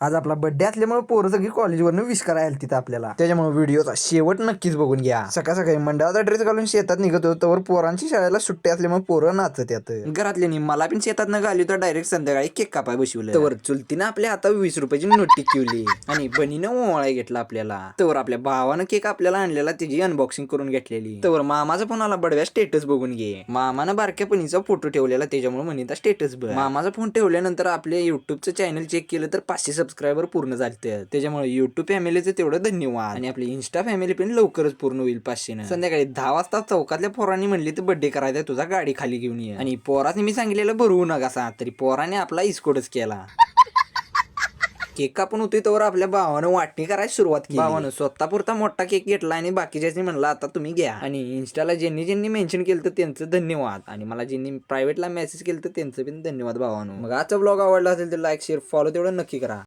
आज आपला बर्थडे असल्यामुळे पोरं सगळी कॉलेजवरनं विश करायला तिथं आपल्याला, त्याच्यामुळे व्हिडिओचा शेवट नक्कीच बघून घ्या. सकाळ सकाळी मंडळाचा ड्रेस घालून शेतात निघत होतो, तर पोरांची शाळेला सुट्टी असल्यामुळे पोरं नाचत येत. घरातल्यानी मला पण शेतात न घाली तर डायरेक्ट संध्याकाळी केक कापाय बसवलं. तर चुलतीनं आपल्या हातात 20 रुपयाची नोट टिकवली आणि बनीनं ओवाळा घेतला आपल्याला. तर आपल्या भावानं केक आपल्याला आणलेला त्याची अनबॉक्सिंग करून घेतलेली. तर मामाचा फोन आला, बडव्या स्टेटस बघून घे. मामानं बारक्या पणीचा फोटो ठेवलेला, त्याच्यामुळे म्हणता स्टेटस बघ. मामाचा फोन ठेवल्यानंतर आपल्या युट्यूबचं चॅनल चेक केलं तर 500 सबस्क्रायबर पूर्ण झाले. त्याच्यामुळे युट्यूब फॅमिलीचं तेवढं धन्यवाद. आणि आपली इन्स्टा फॅमिली पण लवकरच पूर्ण होईल 500. संध्याकाळी 10 वाजता चौकातल्या पोरांनी म्हणली तर बर्थडे करायचा, तुझा गाडी खाली घेऊन ये. आणि पोराने मी सांगितलेलं भरवू नका, तरी पोराने आपला इस्कोटच केला. केक कापून होती तर आपल्या भावानं वाटणी करायला सुरुवात केली. भावानं स्वतःपुरता मोठा केक घेतला आणि बाकीच्यानी म्हणला आता तुम्ही घ्या. आणि इन्स्टाला ज्यांनी ज्यांनी मेन्शन केलं तर त्यांचं धन्यवाद, आणि मला ज्यांनी प्रायव्हेटला मेसेज केलं तर त्यांचं पण धन्यवाद भावानं. मग आजचा ब्लॉग आवडला असेल तर लाईक शेअर फॉलो तेवढं नक्की करा.